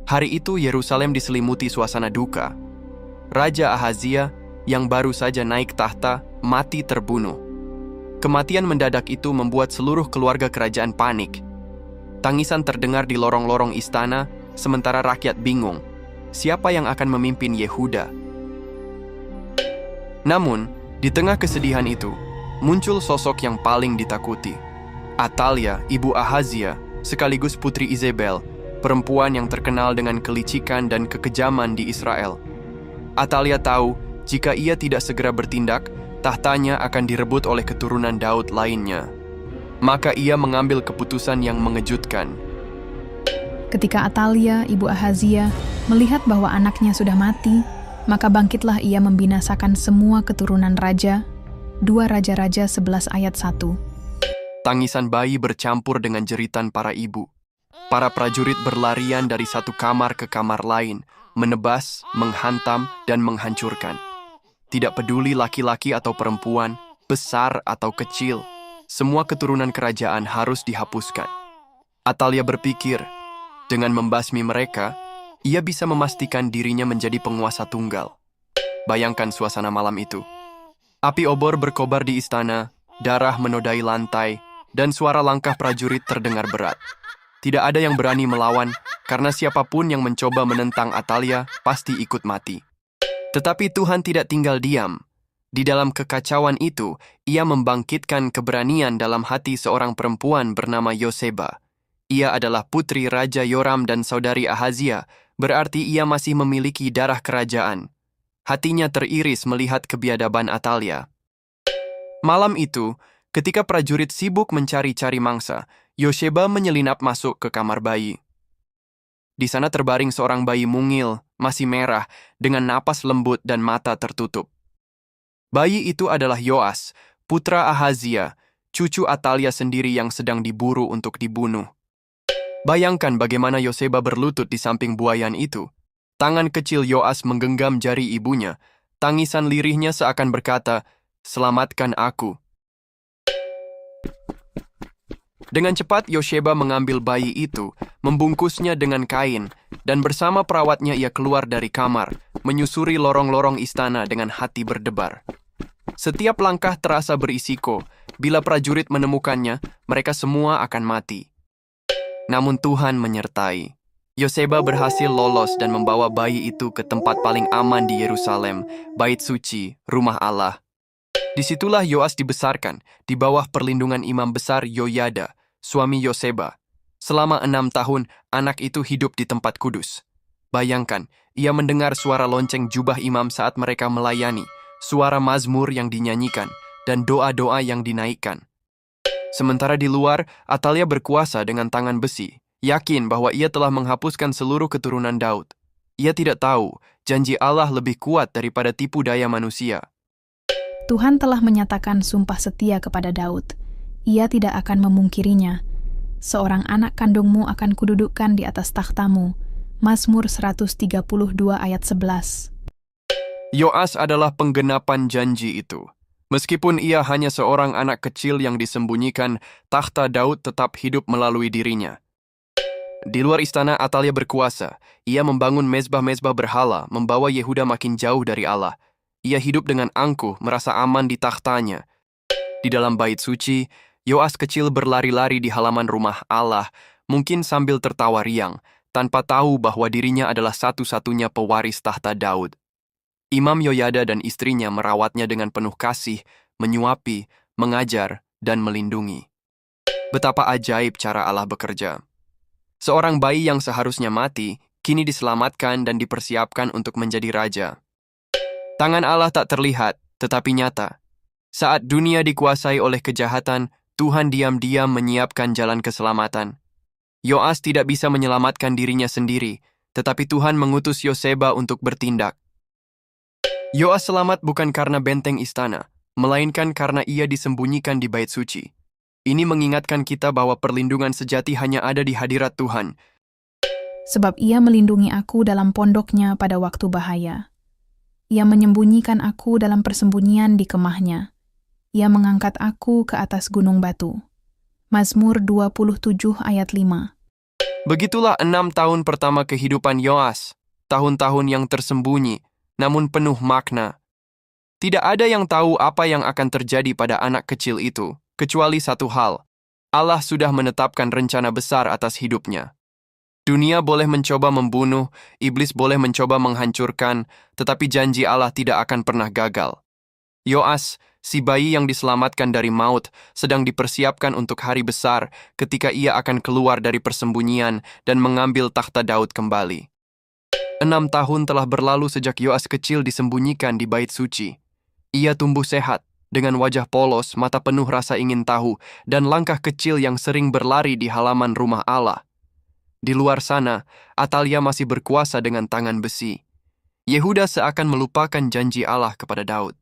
Hari itu Yerusalem diselimuti suasana duka. Raja Ahazia yang baru saja naik tahta mati terbunuh. Kematian mendadak itu membuat seluruh keluarga kerajaan panik. Tangisan terdengar di lorong-lorong istana, sementara rakyat bingung, siapa yang akan memimpin Yehuda? Namun, di tengah kesedihan itu, muncul sosok yang paling ditakuti. Atalia, ibu Ahazia, sekaligus putri Izebel, perempuan yang terkenal dengan kelicikan dan kekejaman di Israel. Atalia tahu, jika ia tidak segera bertindak, tahtanya akan direbut oleh keturunan Daud lainnya. Maka ia mengambil keputusan yang mengejutkan. Ketika Atalia, ibu Ahazia, melihat bahwa anaknya sudah mati, maka bangkitlah ia membinasakan semua keturunan raja. 2 Raja-Raja 11 ayat 1. Tangisan bayi bercampur dengan jeritan para ibu. Para prajurit berlarian dari satu kamar ke kamar lain, menebas, menghantam, dan menghancurkan. Tidak peduli laki-laki atau perempuan, besar atau kecil, semua keturunan kerajaan harus dihapuskan. Atalia berpikir, dengan membasmi mereka, ia bisa memastikan dirinya menjadi penguasa tunggal. Bayangkan suasana malam itu. Api obor berkobar di istana, darah menodai lantai, dan suara langkah prajurit terdengar berat. Tidak ada yang berani melawan, karena siapapun yang mencoba menentang Atalia pasti ikut mati. Tetapi Tuhan tidak tinggal diam. Di dalam kekacauan itu, ia membangkitkan keberanian dalam hati seorang perempuan bernama Yoseba. Ia adalah putri Raja Yoram dan saudari Ahazia, berarti ia masih memiliki darah kerajaan. Hatinya teriris melihat kebiadaban Atalia. Malam itu, ketika prajurit sibuk mencari-cari mangsa, Yoseba menyelinap masuk ke kamar bayi. Di sana terbaring seorang bayi mungil, masih merah, dengan napas lembut dan mata tertutup. Bayi itu adalah Yoas, putra Ahazia, cucu Atalia sendiri yang sedang diburu untuk dibunuh. Bayangkan bagaimana Yoseba berlutut di samping buayan itu. Tangan kecil Yoas menggenggam jari ibunya. Tangisan lirihnya seakan berkata, "Selamatkan aku." Dengan cepat Yoseba mengambil bayi itu, membungkusnya dengan kain, dan bersama perawatnya ia keluar dari kamar, menyusuri lorong-lorong istana dengan hati berdebar. Setiap langkah terasa berisiko. Bila prajurit menemukannya, mereka semua akan mati. Namun Tuhan menyertai. Yoseba berhasil lolos dan membawa bayi itu ke tempat paling aman di Yerusalem, bait suci, rumah Allah. Disitulah Yoas dibesarkan, di bawah perlindungan imam besar Yoyada, suami Yoseba. Selama 6 tahun, anak itu hidup di tempat kudus. Bayangkan, ia mendengar suara lonceng jubah imam saat mereka melayani, suara mazmur yang dinyanyikan, dan doa-doa yang dinaikkan. Sementara di luar, Atalia berkuasa dengan tangan besi, yakin bahwa ia telah menghapuskan seluruh keturunan Daud. Ia tidak tahu, janji Allah lebih kuat daripada tipu daya manusia. Tuhan telah menyatakan sumpah setia kepada Daud. Ia tidak akan memungkirinya. Seorang anak kandungmu akan kududukkan di atas takhtamu. Mazmur 132 ayat 11. Yoas adalah penggenapan janji itu. Meskipun ia hanya seorang anak kecil yang disembunyikan, takhta Daud tetap hidup melalui dirinya. Di luar istana, Atalia berkuasa. Ia membangun mezbah-mezbah berhala, membawa Yehuda makin jauh dari Allah. Ia hidup dengan angkuh, merasa aman di takhtanya. Di dalam bait suci, Yoas kecil berlari-lari di halaman rumah Allah, mungkin sambil tertawa riang, tanpa tahu bahwa dirinya adalah satu-satunya pewaris tahta Daud. Imam Yoyada dan istrinya merawatnya dengan penuh kasih, menyuapi, mengajar, dan melindungi. Betapa ajaib cara Allah bekerja. Seorang bayi yang seharusnya mati, kini diselamatkan dan dipersiapkan untuk menjadi raja. Tangan Allah tak terlihat, tetapi nyata. Saat dunia dikuasai oleh kejahatan, Tuhan diam-diam menyiapkan jalan keselamatan. Yoas tidak bisa menyelamatkan dirinya sendiri, tetapi Tuhan mengutus Yoseba untuk bertindak. Yoas selamat bukan karena benteng istana, melainkan karena ia disembunyikan di bait suci. Ini mengingatkan kita bahwa perlindungan sejati hanya ada di hadirat Tuhan. Sebab ia melindungi aku dalam pondoknya pada waktu bahaya. Ia menyembunyikan aku dalam persembunyian di kemahnya. Ia mengangkat aku ke atas gunung batu. Mazmur 27 ayat 5. Begitulah 6 tahun pertama kehidupan Yoas, tahun-tahun yang tersembunyi, namun penuh makna. Tidak ada yang tahu apa yang akan terjadi pada anak kecil itu, kecuali satu hal. Allah sudah menetapkan rencana besar atas hidupnya. Dunia boleh mencoba membunuh, iblis boleh mencoba menghancurkan, tetapi janji Allah tidak akan pernah gagal. Yoas, si bayi yang diselamatkan dari maut, sedang dipersiapkan untuk hari besar ketika ia akan keluar dari persembunyian dan mengambil takhta Daud kembali. 6 tahun telah berlalu sejak Yoas kecil disembunyikan di bait suci. Ia tumbuh sehat, dengan wajah polos, mata penuh rasa ingin tahu, dan langkah kecil yang sering berlari di halaman rumah Allah. Di luar sana, Atalia masih berkuasa dengan tangan besi. Yehuda seakan melupakan janji Allah kepada Daud.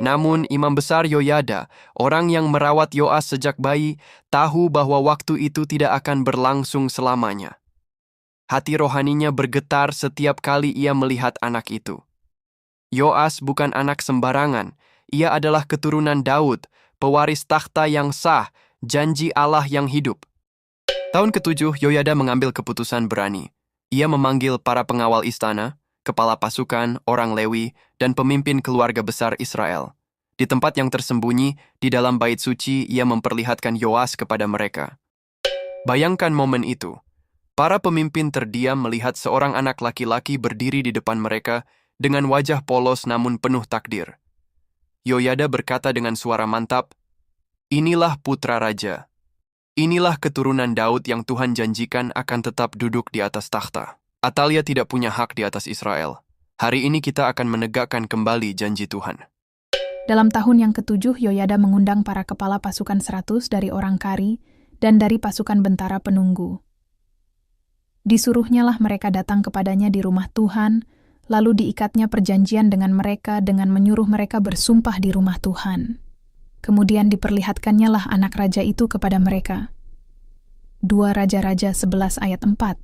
Namun Imam Besar Yoyada, orang yang merawat Yoas sejak bayi, tahu bahwa waktu itu tidak akan berlangsung selamanya. Hati rohaninya bergetar setiap kali ia melihat anak itu. Yoas bukan anak sembarangan, ia adalah keturunan Daud, pewaris takhta yang sah, janji Allah yang hidup. Tahun ke-7, Yoyada mengambil keputusan berani. Ia memanggil para pengawal istana, kepala pasukan, orang Lewi, dan pemimpin keluarga besar Israel. Di tempat yang tersembunyi, di dalam bait suci, ia memperlihatkan Yoas kepada mereka. Bayangkan momen itu. Para pemimpin terdiam melihat seorang anak laki-laki berdiri di depan mereka dengan wajah polos namun penuh takdir. Yoyada berkata dengan suara mantap, "Inilah putra raja. Inilah keturunan Daud yang Tuhan janjikan akan tetap duduk di atas takhta. Atalia tidak punya hak di atas Israel. Hari ini kita akan menegakkan kembali janji Tuhan." Dalam tahun yang ke-7, Yoyada mengundang para kepala pasukan 100 dari orang Kari dan dari pasukan bentara penunggu. Disuruhnyalah mereka datang kepadanya di rumah Tuhan, lalu diikatnya perjanjian dengan mereka dengan menyuruh mereka bersumpah di rumah Tuhan. Kemudian diperlihatkannyalah anak raja itu kepada mereka. 2 Raja-Raja 11 ayat 4.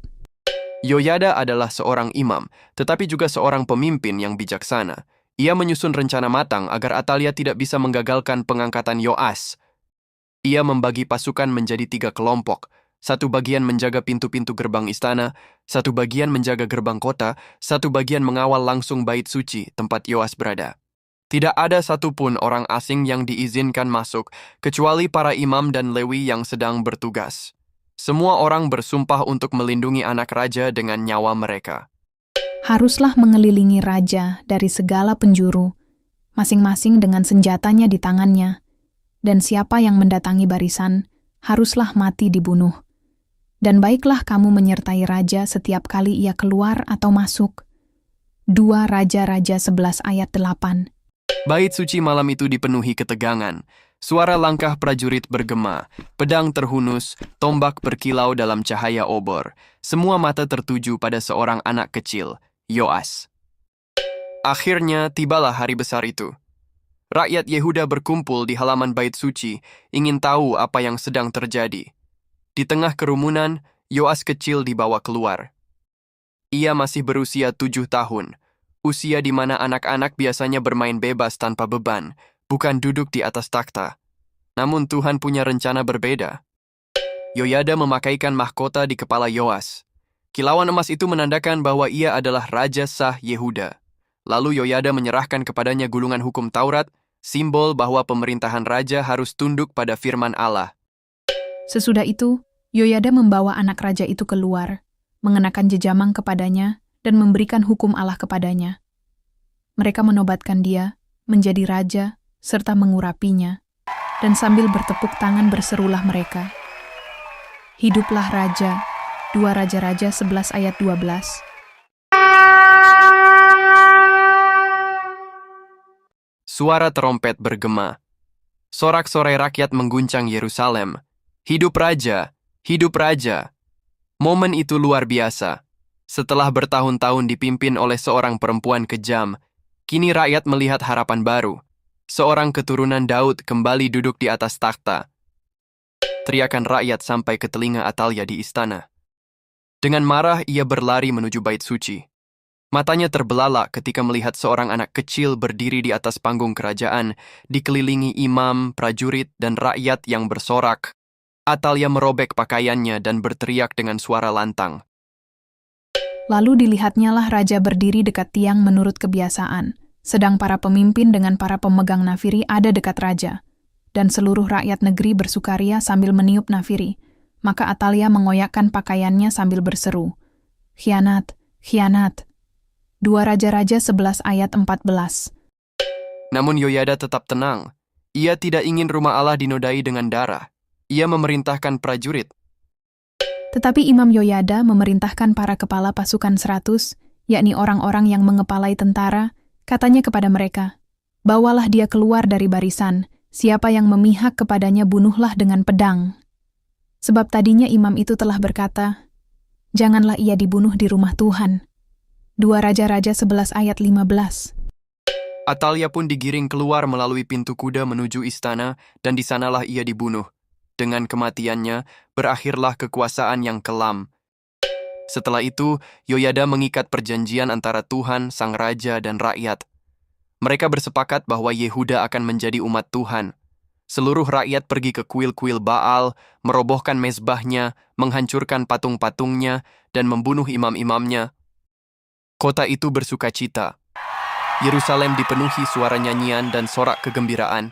Yoyada adalah seorang imam, tetapi juga seorang pemimpin yang bijaksana. Ia menyusun rencana matang agar Atalia tidak bisa menggagalkan pengangkatan Yoas. Ia membagi pasukan menjadi 3 kelompok. Satu bagian menjaga pintu-pintu gerbang istana, satu bagian menjaga gerbang kota, satu bagian mengawal langsung bait suci tempat Yoas berada. Tidak ada satupun orang asing yang diizinkan masuk, kecuali para imam dan Lewi yang sedang bertugas. Semua orang bersumpah untuk melindungi anak raja dengan nyawa mereka. Haruslah mengelilingi raja dari segala penjuru, masing-masing dengan senjatanya di tangannya, dan siapa yang mendatangi barisan, haruslah mati dibunuh. Dan baiklah kamu menyertai raja setiap kali ia keluar atau masuk. 2 Raja-Raja 11 ayat 8. Bait suci malam itu dipenuhi ketegangan. Suara langkah prajurit bergema, pedang terhunus, tombak berkilau dalam cahaya obor. Semua mata tertuju pada seorang anak kecil, Yoas. Akhirnya tibalah hari besar itu. Rakyat Yehuda berkumpul di halaman bait suci, ingin tahu apa yang sedang terjadi. Di tengah kerumunan, Yoas kecil dibawa keluar. Ia masih berusia 7 tahun, usia di mana anak-anak biasanya bermain bebas tanpa beban, bukan duduk di atas takhta. Namun Tuhan punya rencana berbeda. Yoyada memakaikan mahkota di kepala Yoas. Kilauan emas itu menandakan bahwa ia adalah Raja Sah Yehuda. Lalu Yoyada menyerahkan kepadanya gulungan hukum Taurat, simbol bahwa pemerintahan raja harus tunduk pada firman Allah. Sesudah itu, Yoyada membawa anak raja itu keluar, mengenakan jejamang kepadanya, dan memberikan hukum Allah kepadanya. Mereka menobatkan dia menjadi raja, serta mengurapinya, dan sambil bertepuk tangan berserulah mereka, "Hiduplah Raja." 2 Raja-Raja 11 ayat 12. Suara trompet bergema. Sorak-sorai rakyat mengguncang Yerusalem. Hidup Raja! Hidup Raja! Momen itu luar biasa. Setelah bertahun-tahun dipimpin oleh seorang perempuan kejam, kini rakyat melihat harapan baru. Seorang keturunan Daud kembali duduk di atas takhta. Teriakan rakyat sampai ke telinga Atalia di istana. Dengan marah ia berlari menuju bait suci. Matanya terbelalak ketika melihat seorang anak kecil berdiri di atas panggung kerajaan, dikelilingi imam, prajurit, dan rakyat yang bersorak, Atalia merobek pakaiannya dan berteriak dengan suara lantang. Lalu dilihatnyalah raja berdiri dekat tiang menurut kebiasaan, sedang para pemimpin dengan para pemegang nafiri ada dekat raja, dan seluruh rakyat negeri bersukaria sambil meniup nafiri. Maka Atalia mengoyakkan pakaiannya sambil berseru, "Khianat, khianat." 2 Raja-Raja 11 ayat 14. Namun Yoyada tetap tenang. Ia tidak ingin rumah Allah dinodai dengan darah. Ia memerintahkan prajurit. Tetapi Imam Yoyada memerintahkan para kepala pasukan 100, yakni orang-orang yang mengepalai tentara, katanya kepada mereka, "Bawalah dia keluar dari barisan, siapa yang memihak kepadanya bunuhlah dengan pedang." Sebab tadinya imam itu telah berkata, "Janganlah ia dibunuh di rumah Tuhan." 2 Raja-Raja 11 ayat 15. Atalia pun digiring keluar melalui pintu kuda menuju istana, dan di sanalah ia dibunuh. Dengan kematiannya, berakhirlah kekuasaan yang kelam. Setelah itu, Yoyada mengikat perjanjian antara Tuhan, Sang Raja, dan rakyat. Mereka bersepakat bahwa Yehuda akan menjadi umat Tuhan. Seluruh rakyat pergi ke kuil-kuil Baal, merobohkan mezbahnya, menghancurkan patung-patungnya, dan membunuh imam-imamnya. Kota itu bersukacita. Yerusalem dipenuhi suara nyanyian dan sorak kegembiraan.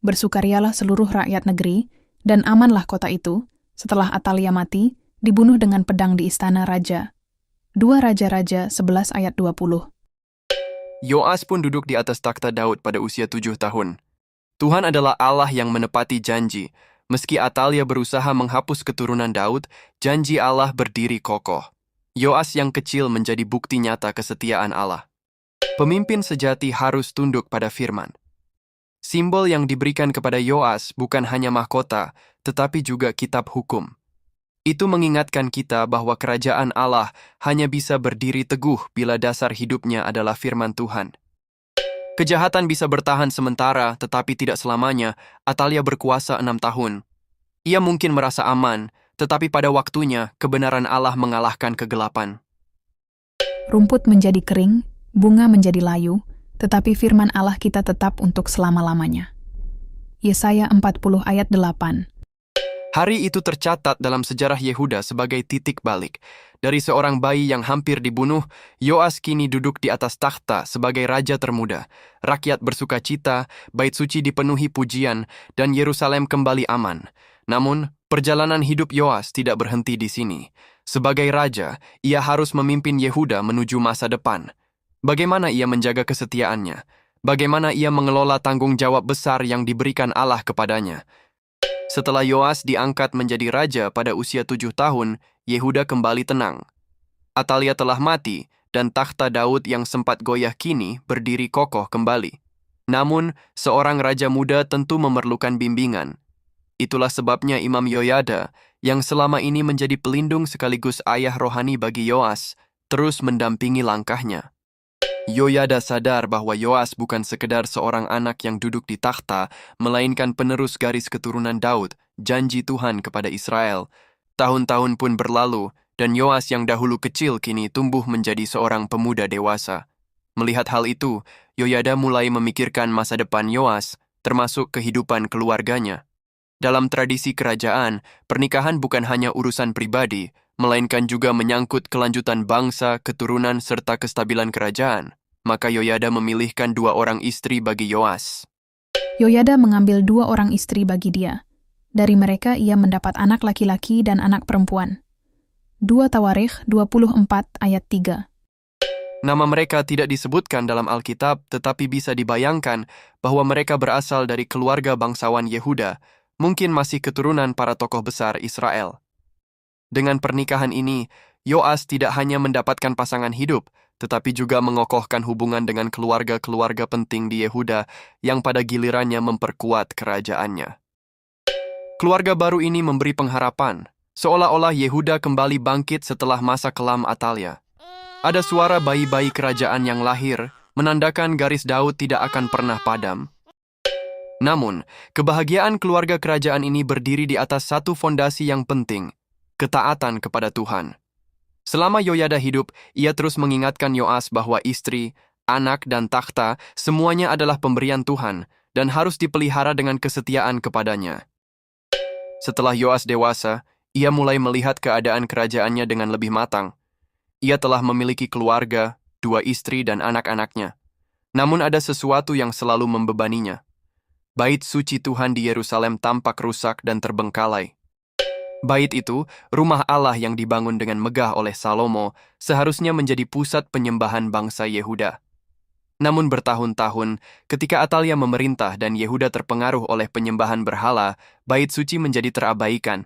Bersukarialah seluruh rakyat negeri, dan amanlah kota itu, setelah Atalia mati, dibunuh dengan pedang di istana raja. 2 Raja-Raja 11 ayat 20. Yoas pun duduk di atas takhta Daud pada usia 7 tahun. Tuhan adalah Allah yang menepati janji. Meski Atalia berusaha menghapus keturunan Daud, janji Allah berdiri kokoh. Yoas yang kecil menjadi bukti nyata kesetiaan Allah. Pemimpin sejati harus tunduk pada firman. Simbol yang diberikan kepada Yoas bukan hanya mahkota, tetapi juga kitab hukum. Itu mengingatkan kita bahwa kerajaan Allah hanya bisa berdiri teguh bila dasar hidupnya adalah firman Tuhan. Kejahatan bisa bertahan sementara, tetapi tidak selamanya. Atalia berkuasa 6 tahun. Ia mungkin merasa aman, tetapi pada waktunya kebenaran Allah mengalahkan kegelapan. Rumput menjadi kering, bunga menjadi layu, tetapi firman Allah kita tetap untuk selama-lamanya. Yesaya 40 ayat 8. Hari itu tercatat dalam sejarah Yehuda sebagai titik balik. Dari seorang bayi yang hampir dibunuh, Yoas kini duduk di atas takhta sebagai raja termuda. Rakyat bersukacita, bait suci dipenuhi pujian, dan Yerusalem kembali aman. Namun, perjalanan hidup Yoas tidak berhenti di sini. Sebagai raja, ia harus memimpin Yehuda menuju masa depan. Bagaimana ia menjaga kesetiaannya? Bagaimana ia mengelola tanggung jawab besar yang diberikan Allah kepadanya? Setelah Yoas diangkat menjadi raja pada usia 7 tahun, Yehuda kembali tenang. Atalia telah mati, dan takhta Daud yang sempat goyah kini berdiri kokoh kembali. Namun, seorang raja muda tentu memerlukan bimbingan. Itulah sebabnya Imam Yoyada, yang selama ini menjadi pelindung sekaligus ayah rohani bagi Yoas, terus mendampingi langkahnya. Yoyada sadar bahwa Yoas bukan sekedar seorang anak yang duduk di takhta, melainkan penerus garis keturunan Daud, janji Tuhan kepada Israel. Tahun-tahun pun berlalu, dan Yoas yang dahulu kecil kini tumbuh menjadi seorang pemuda dewasa. Melihat hal itu, Yoyada mulai memikirkan masa depan Yoas, termasuk kehidupan keluarganya. Dalam tradisi kerajaan, pernikahan bukan hanya urusan pribadi, melainkan juga menyangkut kelanjutan bangsa, keturunan, serta kestabilan kerajaan. Maka Yoyada memilihkan 2 orang istri bagi Yoas. Yoyada mengambil 2 orang istri bagi dia. Dari mereka ia mendapat anak laki-laki dan anak perempuan. 2 Tawarikh 24 ayat 3. Nama mereka tidak disebutkan dalam Alkitab, tetapi bisa dibayangkan bahwa mereka berasal dari keluarga bangsawan Yehuda, mungkin masih keturunan para tokoh besar Israel. Dengan pernikahan ini, Yoas tidak hanya mendapatkan pasangan hidup, tetapi juga mengokohkan hubungan dengan keluarga-keluarga penting di Yehuda yang pada gilirannya memperkuat kerajaannya. Keluarga baru ini memberi pengharapan, seolah-olah Yehuda kembali bangkit setelah masa kelam Atalia. Ada suara bayi-bayi kerajaan yang lahir, menandakan garis Daud tidak akan pernah padam. Namun, kebahagiaan keluarga kerajaan ini berdiri di atas satu fondasi yang penting, ketaatan kepada Tuhan. Selama Yoyada hidup, ia terus mengingatkan Yoas bahwa istri, anak, dan takhta semuanya adalah pemberian Tuhan, dan harus dipelihara dengan kesetiaan kepadanya. Setelah Yoas dewasa, ia mulai melihat keadaan kerajaannya dengan lebih matang. Ia telah memiliki keluarga, 2 istri dan anak-anaknya. Namun ada sesuatu yang selalu membebaninya. Bait suci Tuhan di Yerusalem tampak rusak dan terbengkalai. Bait itu, rumah Allah yang dibangun dengan megah oleh Salomo, seharusnya menjadi pusat penyembahan bangsa Yehuda. Namun bertahun-tahun, ketika Atalia memerintah dan Yehuda terpengaruh oleh penyembahan berhala, bait suci menjadi terabaikan.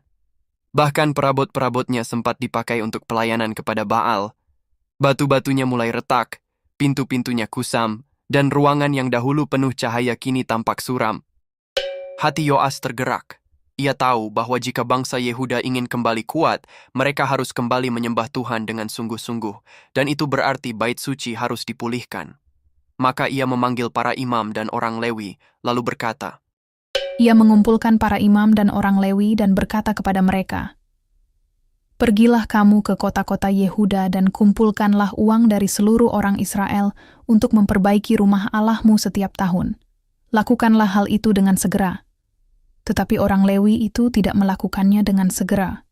Bahkan perabot-perabotnya sempat dipakai untuk pelayanan kepada Baal. Batu-batunya mulai retak, pintu-pintunya kusam, dan ruangan yang dahulu penuh cahaya kini tampak suram. Hati Yoas tergerak. Ia tahu bahwa jika bangsa Yehuda ingin kembali kuat, mereka harus kembali menyembah Tuhan dengan sungguh-sungguh, dan itu berarti bait suci harus dipulihkan. Maka ia memanggil para imam dan orang Lewi, lalu berkata, Ia mengumpulkan para imam dan orang Lewi dan berkata kepada mereka, Pergilah kamu ke kota-kota Yehuda dan kumpulkanlah uang dari seluruh orang Israel untuk memperbaiki rumah Allahmu setiap tahun. Lakukanlah hal itu dengan segera. Tetapi orang Lewi itu tidak melakukannya dengan segera.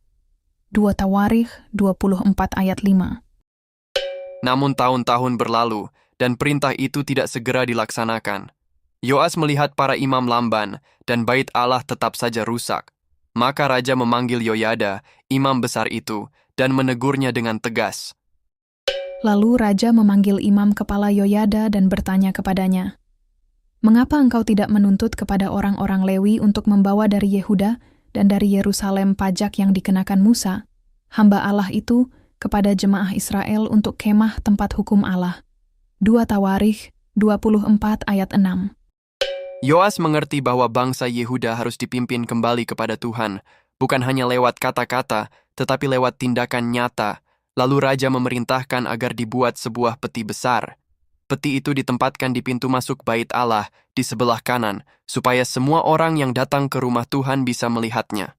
2 Tawarikh 24 ayat 5. Namun tahun-tahun berlalu, dan perintah itu tidak segera dilaksanakan. Yoas melihat para imam lamban, dan bait Allah tetap saja rusak. Maka raja memanggil Yoyada, imam besar itu, dan menegurnya dengan tegas. Lalu raja memanggil imam kepala Yoyada dan bertanya kepadanya, Mengapa engkau tidak menuntut kepada orang-orang Lewi untuk membawa dari Yehuda dan dari Yerusalem pajak yang dikenakan Musa, hamba Allah itu, kepada jemaah Israel untuk kemah tempat hukum Allah? 2 Tawarikh 24 ayat 6. Yoas mengerti bahwa bangsa Yehuda harus dipimpin kembali kepada Tuhan, bukan hanya lewat kata-kata, tetapi lewat tindakan nyata. Lalu raja memerintahkan agar dibuat sebuah peti besar. Peti itu ditempatkan di pintu masuk bait Allah di sebelah kanan, supaya semua orang yang datang ke rumah Tuhan bisa melihatnya.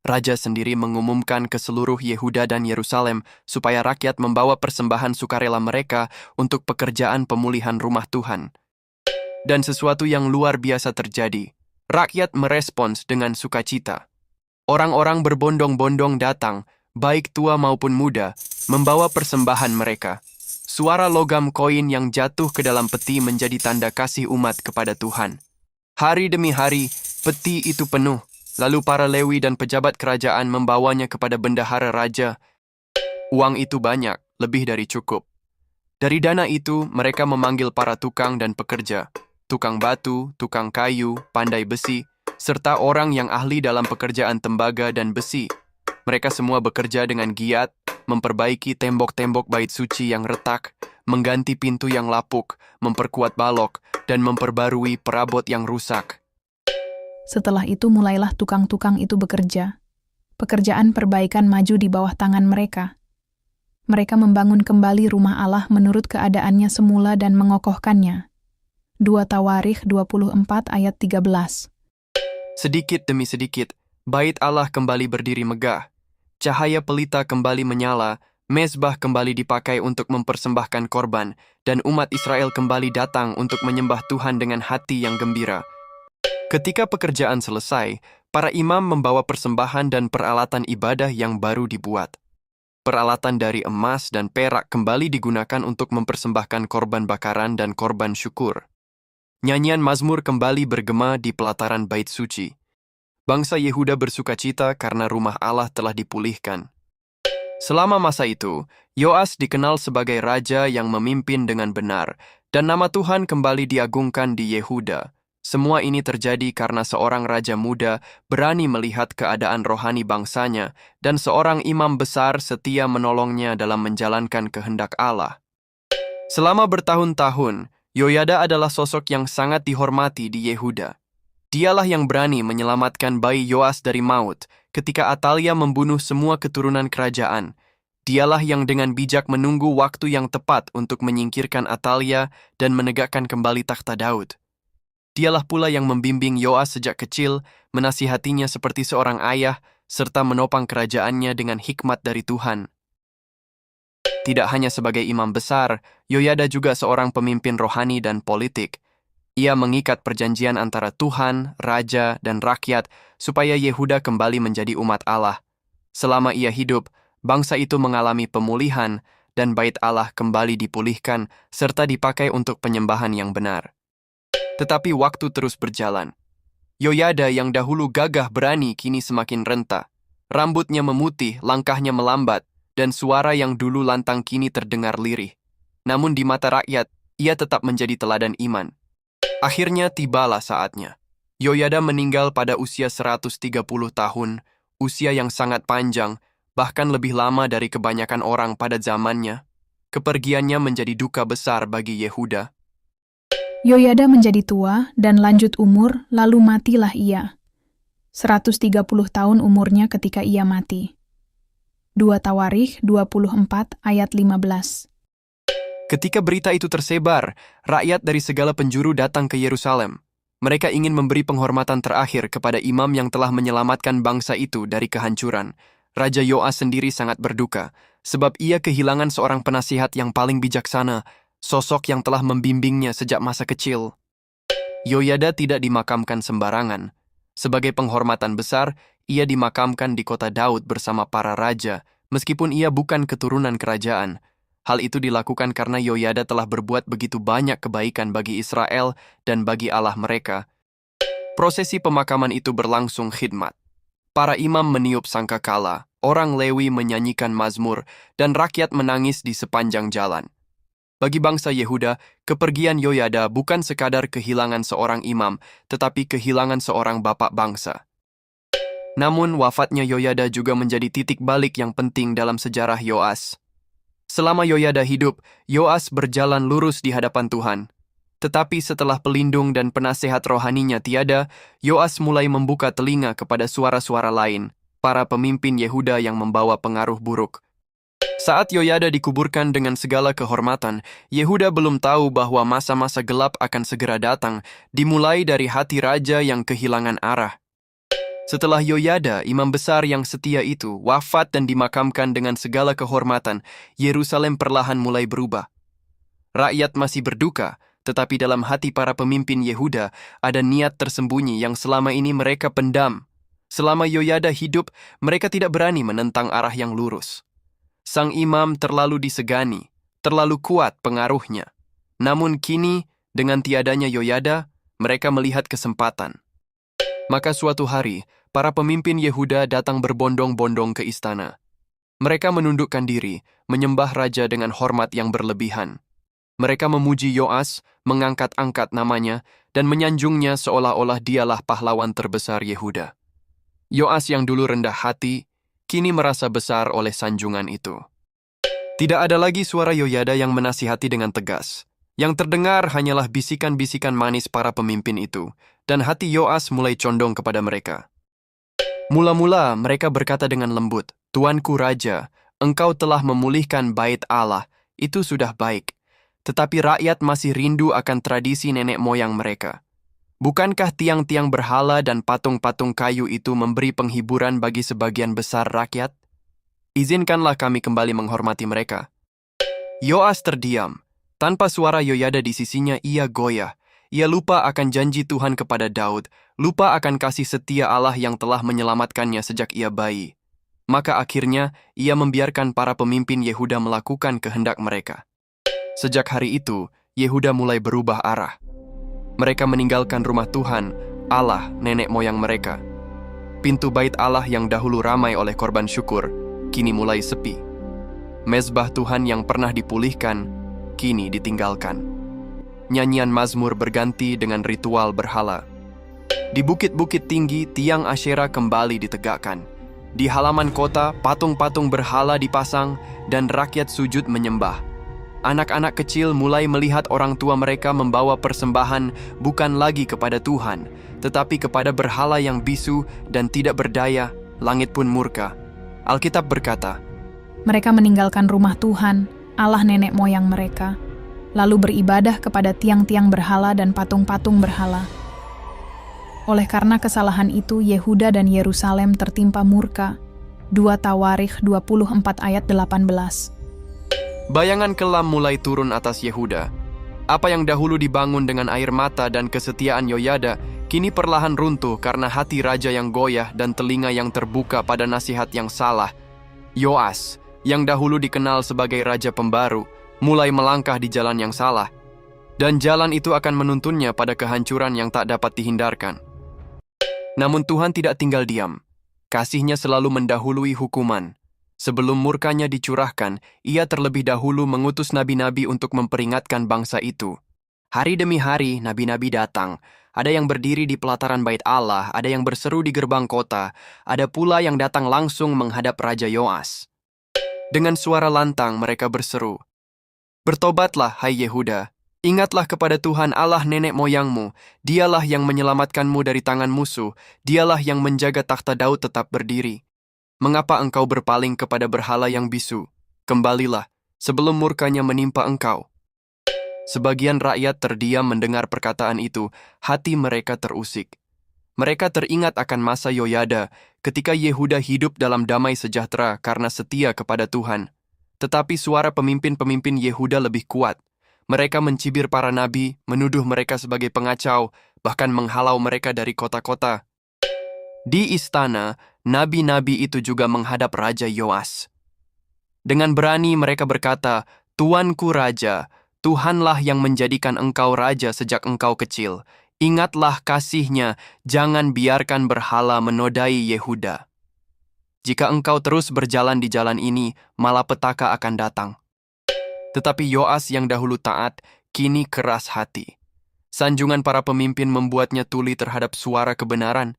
Raja sendiri mengumumkan ke seluruh Yehuda dan Yerusalem supaya rakyat membawa persembahan sukarela mereka untuk pekerjaan pemulihan rumah Tuhan. Dan sesuatu yang luar biasa terjadi. Rakyat merespons dengan sukacita. Orang-orang berbondong-bondong datang, baik tua maupun muda, membawa persembahan mereka. Suara logam koin yang jatuh ke dalam peti menjadi tanda kasih umat kepada Tuhan. Hari demi hari, peti itu penuh. Lalu para Lewi dan pejabat kerajaan membawanya kepada bendahara raja. Uang itu banyak, lebih dari cukup. Dari dana itu, mereka memanggil para tukang dan pekerja, tukang batu, tukang kayu, pandai besi, serta orang yang ahli dalam pekerjaan tembaga dan besi. Mereka semua bekerja dengan giat, memperbaiki tembok-tembok bait suci yang retak, mengganti pintu yang lapuk, memperkuat balok, dan memperbarui perabot yang rusak. Setelah itu mulailah tukang-tukang itu bekerja. Pekerjaan perbaikan maju di bawah tangan mereka. Mereka membangun kembali rumah Allah menurut keadaannya semula dan mengokohkannya. 2 Tawarikh 24 ayat 13. Sedikit demi sedikit, bait Allah kembali berdiri megah. Cahaya pelita kembali menyala, mezbah kembali dipakai untuk mempersembahkan korban, dan umat Israel kembali datang untuk menyembah Tuhan dengan hati yang gembira. Ketika pekerjaan selesai, para imam membawa persembahan dan peralatan ibadah yang baru dibuat. Peralatan dari emas dan perak kembali digunakan untuk mempersembahkan korban bakaran dan korban syukur. Nyanyian mazmur kembali bergema di pelataran bait suci. Bangsa Yehuda bersukacita karena rumah Allah telah dipulihkan. Selama masa itu, Yoas dikenal sebagai raja yang memimpin dengan benar, dan nama Tuhan kembali diagungkan di Yehuda. Semua ini terjadi karena seorang raja muda berani melihat keadaan rohani bangsanya dan seorang imam besar setia menolongnya dalam menjalankan kehendak Allah. Selama bertahun-tahun, Yoyada adalah sosok yang sangat dihormati di Yehuda. Dialah yang berani menyelamatkan bayi Yoas dari maut ketika Atalia membunuh semua keturunan kerajaan. Dialah yang dengan bijak menunggu waktu yang tepat untuk menyingkirkan Atalia dan menegakkan kembali takhta Daud. Dialah pula yang membimbing Yoas sejak kecil, menasihatinya seperti seorang ayah, serta menopang kerajaannya dengan hikmat dari Tuhan. Tidak hanya sebagai imam besar, Yoyada juga seorang pemimpin rohani dan politik. Ia mengikat perjanjian antara Tuhan, Raja, dan rakyat supaya Yehuda kembali menjadi umat Allah. Selama ia hidup, bangsa itu mengalami pemulihan dan bait Allah kembali dipulihkan serta dipakai untuk penyembahan yang benar. Tetapi waktu terus berjalan. Yoyada yang dahulu gagah berani kini semakin renta. Rambutnya memutih, langkahnya melambat, dan suara yang dulu lantang kini terdengar lirih. Namun di mata rakyat, ia tetap menjadi teladan iman. Akhirnya tibalah saatnya. Yoyada meninggal pada usia 130 tahun, usia yang sangat panjang, bahkan lebih lama dari kebanyakan orang pada zamannya. Kepergiannya menjadi duka besar bagi Yehuda. Yoyada menjadi tua dan lanjut umur, lalu matilah ia. 130 tahun umurnya ketika ia mati. 2 Tawarikh 24 ayat 15. Ketika berita itu tersebar, rakyat dari segala penjuru datang ke Yerusalem. Mereka ingin memberi penghormatan terakhir kepada imam yang telah menyelamatkan bangsa itu dari kehancuran. Raja Yoas sendiri sangat berduka, sebab ia kehilangan seorang penasihat yang paling bijaksana, sosok yang telah membimbingnya sejak masa kecil. Yoyada tidak dimakamkan sembarangan. Sebagai penghormatan besar, ia dimakamkan di kota Daud bersama para raja, meskipun ia bukan keturunan kerajaan. Hal itu dilakukan karena Yoyada telah berbuat begitu banyak kebaikan bagi Israel dan bagi Allah mereka. Prosesi pemakaman itu berlangsung khidmat. Para imam meniup sangkakala, orang Lewi menyanyikan mazmur, dan rakyat menangis di sepanjang jalan. Bagi bangsa Yehuda, kepergian Yoyada bukan sekadar kehilangan seorang imam, tetapi kehilangan seorang bapak bangsa. Namun, wafatnya Yoyada juga menjadi titik balik yang penting dalam sejarah Yoas. Selama Yoyada hidup, Yoas berjalan lurus di hadapan Tuhan. Tetapi setelah pelindung dan penasehat rohaninya tiada, Yoas mulai membuka telinga kepada suara-suara lain, para pemimpin Yehuda yang membawa pengaruh buruk. Saat Yoyada dikuburkan dengan segala kehormatan, Yehuda belum tahu bahwa masa-masa gelap akan segera datang, dimulai dari hati raja yang kehilangan arah. Setelah Yoyada, imam besar yang setia itu, wafat dan dimakamkan dengan segala kehormatan, Yerusalem perlahan mulai berubah. Rakyat masih berduka, tetapi dalam hati para pemimpin Yehuda ada niat tersembunyi yang selama ini mereka pendam. Selama Yoyada hidup, mereka tidak berani menentang arah yang lurus. Sang imam terlalu disegani, terlalu kuat pengaruhnya. Namun kini, dengan tiadanya Yoyada, mereka melihat kesempatan. Maka suatu hari, para pemimpin Yehuda datang berbondong-bondong ke istana. Mereka menundukkan diri, menyembah raja dengan hormat yang berlebihan. Mereka memuji Yoas, mengangkat-angkat namanya, dan menyanjungnya seolah-olah dialah pahlawan terbesar Yehuda. Yoas yang dulu rendah hati, kini merasa besar oleh sanjungan itu. Tidak ada lagi suara Yoyada yang menasihati dengan tegas. Yang terdengar hanyalah bisikan-bisikan manis para pemimpin itu, dan hati Yoas mulai condong kepada mereka. Mula-mula mereka berkata dengan lembut, "Tuanku Raja, engkau telah memulihkan bait Allah, itu sudah baik. Tetapi rakyat masih rindu akan tradisi nenek moyang mereka. Bukankah tiang-tiang berhala dan patung-patung kayu itu memberi penghiburan bagi sebagian besar rakyat? Izinkanlah kami kembali menghormati mereka." Yoas terdiam. Tanpa suara Yoyada di sisinya, ia goyah. Ia lupa akan janji Tuhan kepada Daud, lupa akan kasih setia Allah yang telah menyelamatkannya sejak ia bayi. Maka akhirnya, ia membiarkan para pemimpin Yehuda melakukan kehendak mereka. Sejak hari itu, Yehuda mulai berubah arah. Mereka meninggalkan rumah Tuhan, Allah, nenek moyang mereka. Pintu bait Allah yang dahulu ramai oleh korban syukur, kini mulai sepi. Mezbah Tuhan yang pernah dipulihkan, kini ditinggalkan. Nyanyian mazmur berganti dengan ritual berhala. Di bukit-bukit tinggi, tiang Asyera kembali ditegakkan. Di halaman kota, patung-patung berhala dipasang dan rakyat sujud menyembah. Anak-anak kecil mulai melihat orang tua mereka membawa persembahan bukan lagi kepada Tuhan, tetapi kepada berhala yang bisu dan tidak berdaya, langit pun murka. Alkitab berkata, Mereka meninggalkan rumah Tuhan, Allah nenek moyang mereka, lalu beribadah kepada tiang-tiang berhala dan patung-patung berhala. Oleh karena kesalahan itu, Yehuda dan Yerusalem tertimpa murka. 2 Tawarikh 24 ayat 18. Bayangan kelam mulai turun atas Yehuda. Apa yang dahulu dibangun dengan air mata dan kesetiaan Yoyada, kini perlahan runtuh karena hati raja yang goyah dan telinga yang terbuka pada nasihat yang salah. Yoas, yang dahulu dikenal sebagai raja pembaru, mulai melangkah di jalan yang salah. Dan jalan itu akan menuntunnya pada kehancuran yang tak dapat dihindarkan. Namun Tuhan tidak tinggal diam. Kasih-Nya selalu mendahului hukuman. Sebelum murkanya dicurahkan, Ia terlebih dahulu mengutus nabi-nabi untuk memperingatkan bangsa itu. Hari demi hari, nabi-nabi datang. Ada yang berdiri di pelataran bait Allah, ada yang berseru di gerbang kota, ada pula yang datang langsung menghadap Raja Yoas. Dengan suara lantang mereka berseru, "Bertobatlah, hai Yehuda. Ingatlah kepada Tuhan Allah nenek moyangmu. Dialah yang menyelamatkanmu dari tangan musuh. Dialah yang menjaga takhta Daud tetap berdiri. Mengapa engkau berpaling kepada berhala yang bisu? Kembalilah, sebelum murkanya menimpa engkau." Sebagian rakyat terdiam mendengar perkataan itu, hati mereka terusik. Mereka teringat akan masa Yoyada, ketika Yehuda hidup dalam damai sejahtera karena setia kepada Tuhan. Tetapi suara pemimpin-pemimpin Yehuda lebih kuat. Mereka mencibir para nabi, menuduh mereka sebagai pengacau, bahkan menghalau mereka dari kota-kota. Di istana, nabi-nabi itu juga menghadap Raja Yoas. Dengan berani mereka berkata, "Tuanku Raja, Tuhanlah yang menjadikan engkau raja sejak engkau kecil. Ingatlah kasih-Nya, jangan biarkan berhala menodai Yehuda. Jika engkau terus berjalan di jalan ini, malapetaka akan datang." Tetapi Yoas yang dahulu taat, kini keras hati. Sanjungan para pemimpin membuatnya tuli terhadap suara kebenaran.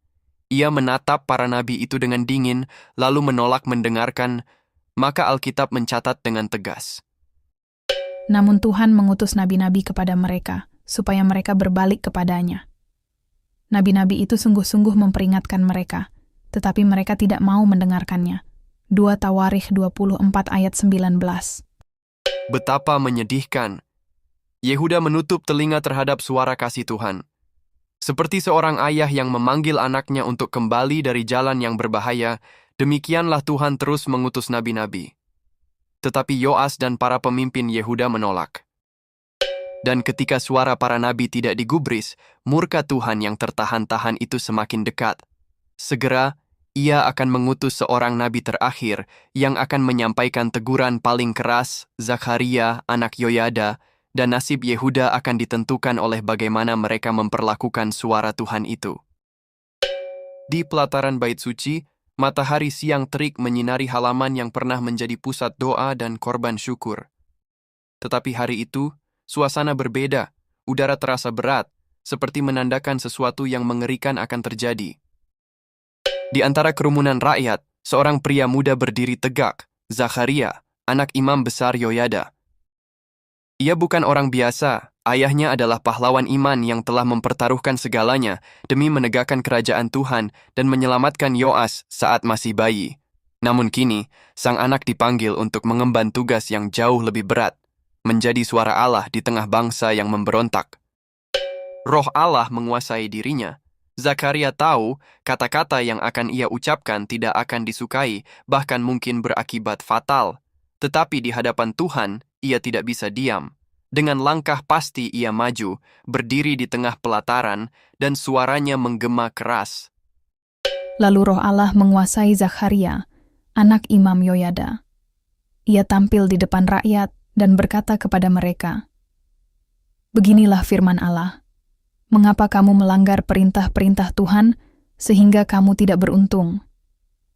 Ia menatap para nabi itu dengan dingin, lalu menolak mendengarkan, maka Alkitab mencatat dengan tegas. Namun Tuhan mengutus nabi-nabi kepada mereka, supaya mereka berbalik kepadanya. Nabi-nabi itu sungguh-sungguh memperingatkan mereka, tetapi mereka tidak mau mendengarkannya. 2 Tawarikh 24 ayat 19. Betapa menyedihkan. Yehuda menutup telinga terhadap suara kasih Tuhan. Seperti seorang ayah yang memanggil anaknya untuk kembali dari jalan yang berbahaya, demikianlah Tuhan terus mengutus nabi-nabi. Tetapi Yoas dan para pemimpin Yehuda menolak. Dan ketika suara para nabi tidak digubris, murka Tuhan yang tertahan-tahan itu semakin dekat. Segera, Ia akan mengutus seorang nabi terakhir yang akan menyampaikan teguran paling keras, Zakharia, anak Yoyada, dan nasib Yehuda akan ditentukan oleh bagaimana mereka memperlakukan suara Tuhan itu. Di pelataran bait suci, matahari siang terik menyinari halaman yang pernah menjadi pusat doa dan korban syukur. Tetapi hari itu, suasana berbeda, udara terasa berat, seperti menandakan sesuatu yang mengerikan akan terjadi. Di antara kerumunan rakyat, seorang pria muda berdiri tegak, Zakharia, anak imam besar Yoyada. Ia bukan orang biasa, ayahnya adalah pahlawan iman yang telah mempertaruhkan segalanya demi menegakkan kerajaan Tuhan dan menyelamatkan Yoas saat masih bayi. Namun kini, sang anak dipanggil untuk mengemban tugas yang jauh lebih berat, menjadi suara Allah di tengah bangsa yang memberontak. Roh Allah menguasai dirinya. Zakharia tahu kata-kata yang akan ia ucapkan tidak akan disukai, bahkan mungkin berakibat fatal. Tetapi di hadapan Tuhan, ia tidak bisa diam. Dengan langkah pasti ia maju, berdiri di tengah pelataran, dan suaranya menggema keras. Lalu roh Allah menguasai Zakharia, anak Imam Yoyada. Ia tampil di depan rakyat dan berkata kepada mereka, "Beginilah firman Allah. Mengapa kamu melanggar perintah-perintah Tuhan sehingga kamu tidak beruntung?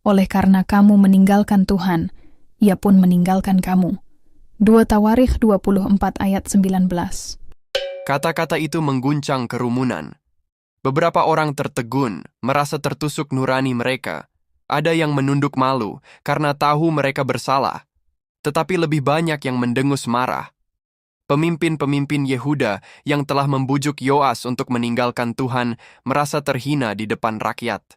Oleh karena kamu meninggalkan Tuhan, Ia pun meninggalkan kamu." 2 Tawarikh 24 ayat 19. Kata-kata itu mengguncang kerumunan. Beberapa orang tertegun, merasa tertusuk nurani mereka. Ada yang menunduk malu karena tahu mereka bersalah. Tetapi lebih banyak yang mendengus marah. Pemimpin-pemimpin Yehuda yang telah membujuk Yoas untuk meninggalkan Tuhan merasa terhina di depan rakyat.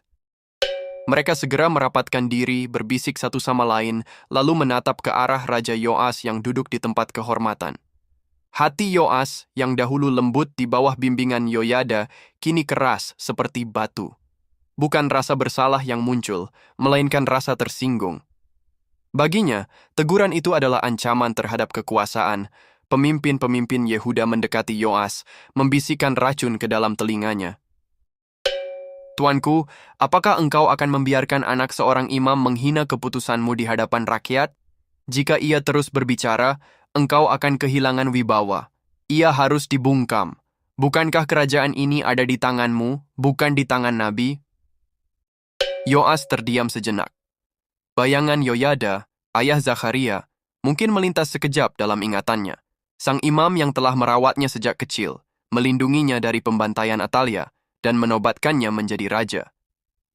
Mereka segera merapatkan diri, berbisik satu sama lain, lalu menatap ke arah Raja Yoas yang duduk di tempat kehormatan. Hati Yoas yang dahulu lembut di bawah bimbingan Yoyada kini keras seperti batu. Bukan rasa bersalah yang muncul, melainkan rasa tersinggung. Baginya, teguran itu adalah ancaman terhadap kekuasaan, pemimpin-pemimpin Yehuda mendekati Yoas, membisikkan racun ke dalam telinganya. Tuanku, apakah engkau akan membiarkan anak seorang imam menghina keputusanmu di hadapan rakyat? Jika ia terus berbicara, engkau akan kehilangan wibawa. Ia harus dibungkam. Bukankah kerajaan ini ada di tanganmu, bukan di tangan Nabi? Yoas terdiam sejenak. Bayangan Yoyada, ayah Zakharia, mungkin melintas sekejap dalam ingatannya. Sang imam yang telah merawatnya sejak kecil, melindunginya dari pembantaian Atalia, dan menobatkannya menjadi raja.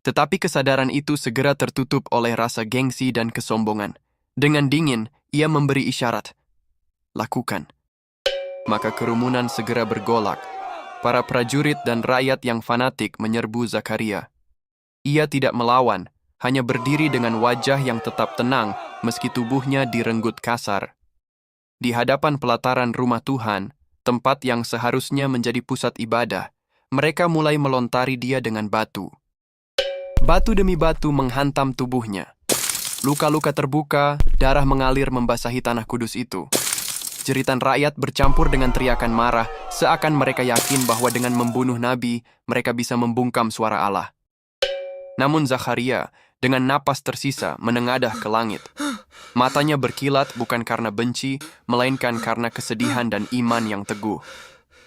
Tetapi kesadaran itu segera tertutup oleh rasa gengsi dan kesombongan. Dengan dingin, ia memberi isyarat. Lakukan. Maka kerumunan segera bergolak. Para prajurit dan rakyat yang fanatik menyerbu Zakharia. Ia tidak melawan, hanya berdiri dengan wajah yang tetap tenang meski tubuhnya direnggut kasar. Di hadapan pelataran rumah Tuhan, tempat yang seharusnya menjadi pusat ibadah, mereka mulai melontari dia dengan batu. Batu demi batu menghantam tubuhnya. Luka-luka terbuka, darah mengalir membasahi tanah kudus itu. Jeritan rakyat bercampur dengan teriakan marah, seakan mereka yakin bahwa dengan membunuh nabi, mereka bisa membungkam suara Allah. Namun Zakharia, dengan napas tersisa, menengadah ke langit. Matanya berkilat bukan karena benci, melainkan karena kesedihan dan iman yang teguh.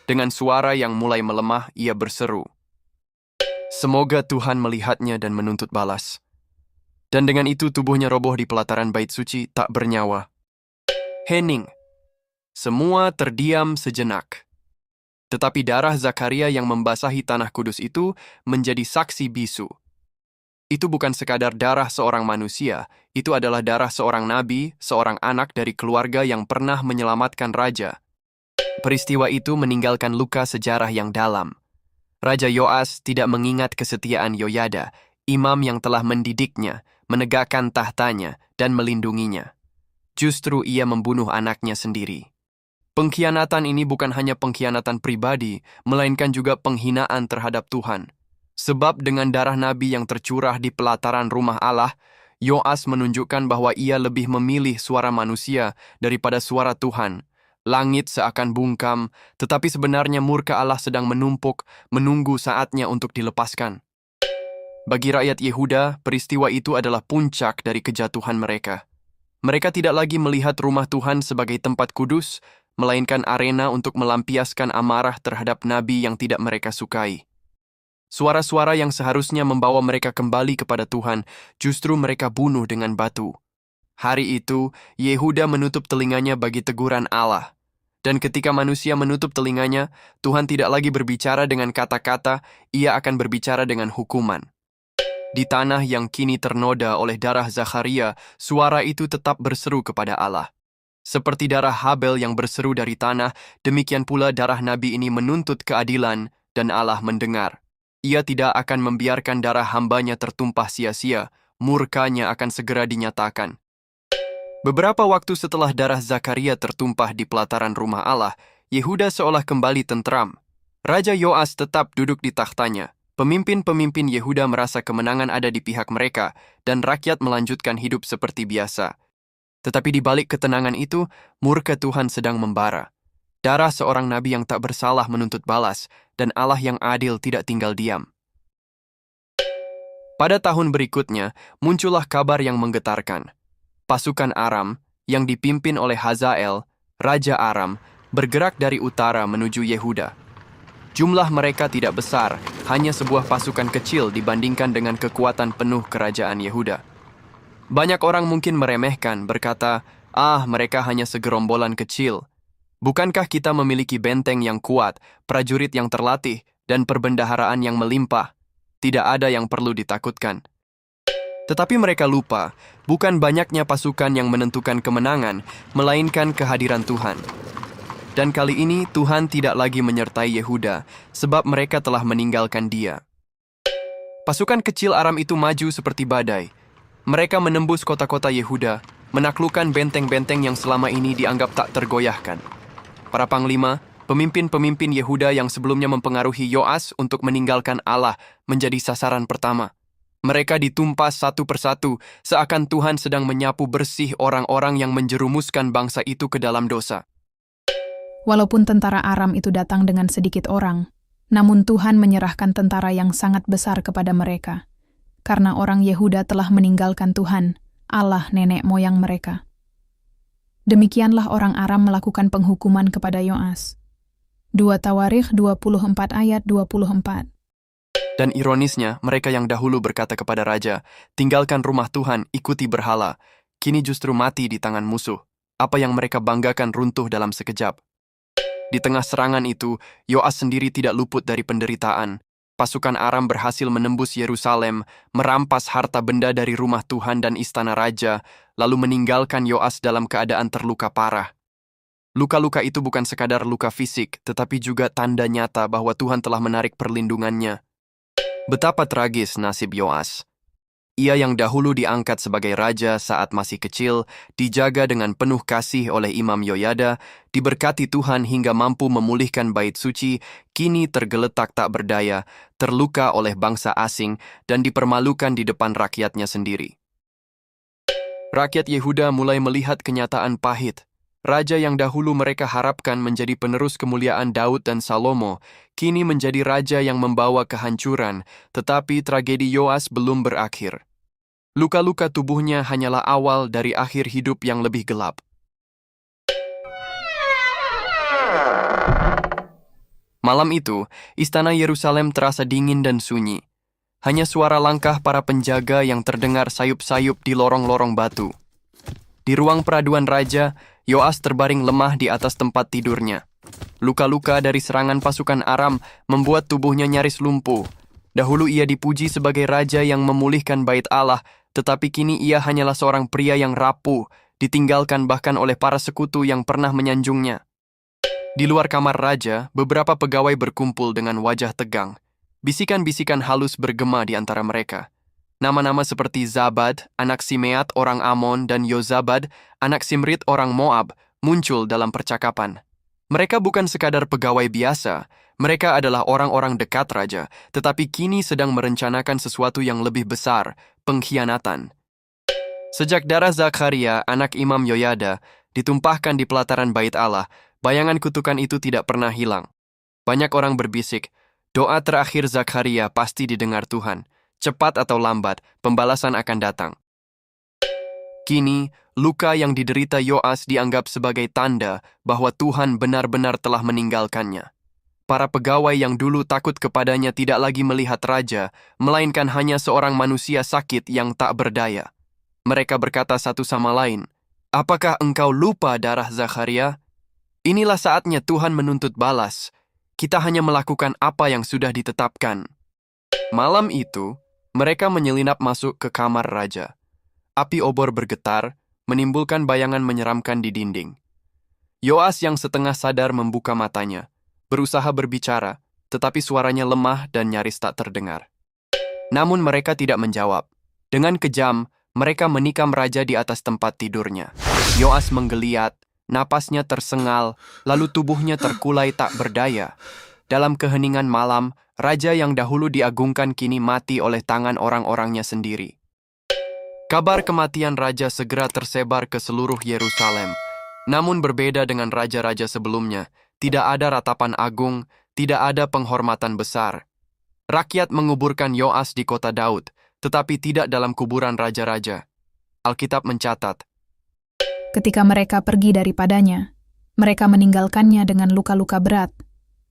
Dengan suara yang mulai melemah, ia berseru, "Semoga Tuhan melihatnya dan menuntut balas." Dan dengan itu tubuhnya roboh di pelataran bait suci tak bernyawa. Hening. Semua terdiam sejenak. Tetapi darah Zakharia yang membasahi tanah kudus itu menjadi saksi bisu. Itu bukan sekadar darah seorang manusia, itu adalah darah seorang nabi, seorang anak dari keluarga yang pernah menyelamatkan raja. Peristiwa itu meninggalkan luka sejarah yang dalam. Raja Yoas tidak mengingat kesetiaan Yoyada, imam yang telah mendidiknya, menegakkan tahtanya, dan melindunginya. Justru ia membunuh anaknya sendiri. Pengkhianatan ini bukan hanya pengkhianatan pribadi, melainkan juga penghinaan terhadap Tuhan. Sebab dengan darah nabi yang tercurah di pelataran rumah Allah, Yoas menunjukkan bahwa ia lebih memilih suara manusia daripada suara Tuhan. Langit seakan bungkam, tetapi sebenarnya murka Allah sedang menumpuk, menunggu saatnya untuk dilepaskan. Bagi rakyat Yehuda, peristiwa itu adalah puncak dari kejatuhan mereka. Mereka tidak lagi melihat rumah Tuhan sebagai tempat kudus, melainkan arena untuk melampiaskan amarah terhadap nabi yang tidak mereka sukai. Suara-suara yang seharusnya membawa mereka kembali kepada Tuhan, justru mereka bunuh dengan batu. Hari itu, Yehuda menutup telinganya bagi teguran Allah. Dan ketika manusia menutup telinganya, Tuhan tidak lagi berbicara dengan kata-kata, ia akan berbicara dengan hukuman. Di tanah yang kini ternoda oleh darah Zakharia, suara itu tetap berseru kepada Allah. Seperti darah Habel yang berseru dari tanah, demikian pula darah nabi ini menuntut keadilan, dan Allah mendengar. Ia tidak akan membiarkan darah hambanya tertumpah sia-sia, murkanya akan segera dinyatakan. Beberapa waktu setelah darah Zakharia tertumpah di pelataran rumah Allah, Yehuda seolah kembali tentram. Raja Yoas tetap duduk di takhtanya. Pemimpin-pemimpin Yehuda merasa kemenangan ada di pihak mereka, dan rakyat melanjutkan hidup seperti biasa. Tetapi di balik ketenangan itu, murka Tuhan sedang membara. Darah seorang nabi yang tak bersalah menuntut balas, dan Allah yang adil tidak tinggal diam. Pada tahun berikutnya, muncullah kabar yang menggetarkan. Pasukan Aram, yang dipimpin oleh Hazael, Raja Aram, bergerak dari utara menuju Yehuda. Jumlah mereka tidak besar, hanya sebuah pasukan kecil dibandingkan dengan kekuatan penuh kerajaan Yehuda. Banyak orang mungkin meremehkan, berkata, mereka hanya segerombolan kecil. Bukankah kita memiliki benteng yang kuat, prajurit yang terlatih, dan perbendaharaan yang melimpah? Tidak ada yang perlu ditakutkan. Tetapi mereka lupa, bukan banyaknya pasukan yang menentukan kemenangan, melainkan kehadiran Tuhan. Dan kali ini Tuhan tidak lagi menyertai Yehuda, sebab mereka telah meninggalkan dia. Pasukan kecil Aram itu maju seperti badai. Mereka menembus kota-kota Yehuda, menaklukkan benteng-benteng yang selama ini dianggap tak tergoyahkan. Para panglima, pemimpin-pemimpin Yehuda yang sebelumnya mempengaruhi Yoas untuk meninggalkan Allah menjadi sasaran pertama. Mereka ditumpas satu persatu, seakan Tuhan sedang menyapu bersih orang-orang yang menjerumuskan bangsa itu ke dalam dosa. Walaupun tentara Aram itu datang dengan sedikit orang, namun Tuhan menyerahkan tentara yang sangat besar kepada mereka, karena orang Yehuda telah meninggalkan Tuhan, Allah nenek moyang mereka. Demikianlah orang Aram melakukan penghukuman kepada Yoas. 2 Tawarikh 24 ayat 24. Dan ironisnya, mereka yang dahulu berkata kepada raja, "Tinggalkan rumah Tuhan, ikuti berhala," kini justru mati di tangan musuh. Apa yang mereka banggakan runtuh dalam sekejap. Di tengah serangan itu, Yoas sendiri tidak luput dari penderitaan. Pasukan Aram berhasil menembus Yerusalem, merampas harta benda dari rumah Tuhan dan istana raja, lalu meninggalkan Yoas dalam keadaan terluka parah. Luka-luka itu bukan sekadar luka fisik, tetapi juga tanda nyata bahwa Tuhan telah menarik perlindungannya. Betapa tragis nasib Yoas. Ia yang dahulu diangkat sebagai raja saat masih kecil, dijaga dengan penuh kasih oleh Imam Yoyada, diberkati Tuhan hingga mampu memulihkan bait suci, kini tergeletak tak berdaya, terluka oleh bangsa asing, dan dipermalukan di depan rakyatnya sendiri. Rakyat Yehuda mulai melihat kenyataan pahit. Raja yang dahulu mereka harapkan menjadi penerus kemuliaan Daud dan Salomo, kini menjadi raja yang membawa kehancuran, tetapi tragedi Yoas belum berakhir. Luka-luka tubuhnya hanyalah awal dari akhir hidup yang lebih gelap. Malam itu, istana Yerusalem terasa dingin dan sunyi. Hanya suara langkah para penjaga yang terdengar sayup-sayup di lorong-lorong batu. Di ruang peraduan raja, Yoas terbaring lemah di atas tempat tidurnya. Luka-luka dari serangan pasukan Aram membuat tubuhnya nyaris lumpuh. Dahulu ia dipuji sebagai raja yang memulihkan bait Allah, tetapi kini ia hanyalah seorang pria yang rapuh, ditinggalkan bahkan oleh para sekutu yang pernah menyanjungnya. Di luar kamar raja, beberapa pegawai berkumpul dengan wajah tegang. Bisikan-bisikan halus bergema di antara mereka. Nama-nama seperti Zabad, anak Simeat orang Amon, dan Yozabad, anak Simrit orang Moab, muncul dalam percakapan. Mereka bukan sekadar pegawai biasa, mereka adalah orang-orang dekat raja, tetapi kini sedang merencanakan sesuatu yang lebih besar, pengkhianatan. Sejak darah Zakharia, anak Imam Yoyada, ditumpahkan di pelataran bait Allah, bayangan kutukan itu tidak pernah hilang. Banyak orang berbisik, doa terakhir Zakharia pasti didengar Tuhan. Cepat atau lambat, pembalasan akan datang. Kini, luka yang diderita Yoas dianggap sebagai tanda bahwa Tuhan benar-benar telah meninggalkannya. Para pegawai yang dulu takut kepadanya tidak lagi melihat raja, melainkan hanya seorang manusia sakit yang tak berdaya. Mereka berkata satu sama lain, "Apakah engkau lupa darah Zakharia? Inilah saatnya Tuhan menuntut balas. Kita hanya melakukan apa yang sudah ditetapkan." Malam itu, mereka menyelinap masuk ke kamar raja. Api obor bergetar, menimbulkan bayangan menyeramkan di dinding. Yoas yang setengah sadar membuka matanya, berusaha berbicara, tetapi suaranya lemah dan nyaris tak terdengar. Namun mereka tidak menjawab. Dengan kejam, mereka menikam raja di atas tempat tidurnya. Yoas menggeliat, napasnya tersengal, lalu tubuhnya terkulai tak berdaya. Dalam keheningan malam, raja yang dahulu diagungkan kini mati oleh tangan orang-orangnya sendiri. Kabar kematian raja segera tersebar ke seluruh Yerusalem. Namun berbeda dengan raja-raja sebelumnya, tidak ada ratapan agung, tidak ada penghormatan besar. Rakyat menguburkan Yoas di kota Daud, tetapi tidak dalam kuburan raja-raja. Alkitab mencatat, Ketika mereka pergi daripadanya, mereka meninggalkannya dengan luka-luka berat.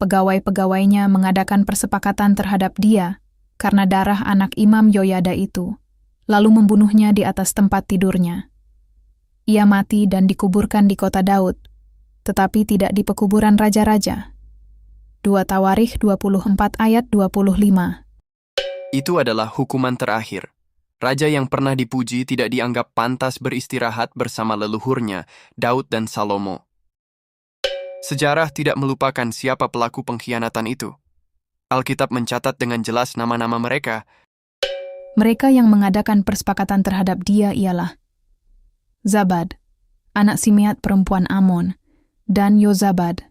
Pegawai-pegawainya mengadakan persepakatan terhadap dia karena darah anak Imam Yoyada itu, lalu membunuhnya di atas tempat tidurnya. Ia mati dan dikuburkan di kota Daud, tetapi tidak di pekuburan raja-raja. 2 Tawarikh 24 ayat 25. itu adalah hukuman terakhir. Raja yang pernah dipuji tidak dianggap pantas beristirahat bersama leluhurnya, Daud dan Salomo. Sejarah tidak melupakan siapa pelaku pengkhianatan itu. Alkitab mencatat dengan jelas nama-nama mereka. Mereka yang mengadakan persepakatan terhadap dia ialah Zabad, anak Simeat perempuan Amon, dan Yozabad,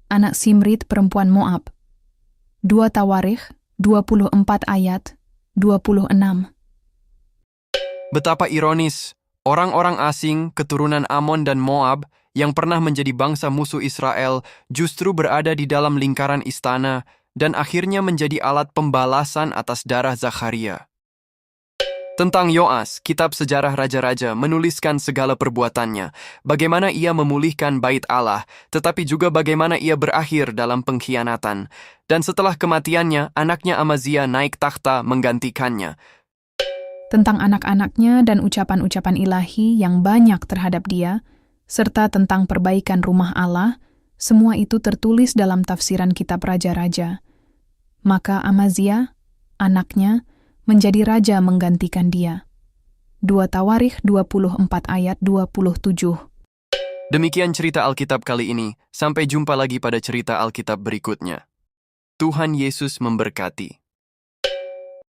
anak Simrit perempuan Moab. 2 Tawarikh 24 ayat 26. Betapa ironis, orang-orang asing keturunan Amon dan Moab yang pernah menjadi bangsa musuh Israel, justru berada di dalam lingkaran istana dan akhirnya menjadi alat pembalasan atas darah Zakharia. Tentang Yoas, kitab sejarah raja-raja menuliskan segala perbuatannya, bagaimana ia memulihkan bait Allah, tetapi juga bagaimana ia berakhir dalam pengkhianatan. Dan setelah kematiannya, anaknya Amazia naik takhta menggantikannya. Tentang anak-anaknya dan ucapan-ucapan ilahi yang banyak terhadap dia, serta tentang perbaikan rumah Allah, semua itu tertulis dalam tafsiran kitab raja-raja. Maka Amazia, anaknya, menjadi raja menggantikan dia. 2 Tawarikh 24 ayat 27. Demikian cerita Alkitab kali ini. Sampai jumpa lagi pada cerita Alkitab berikutnya. Tuhan Yesus memberkati.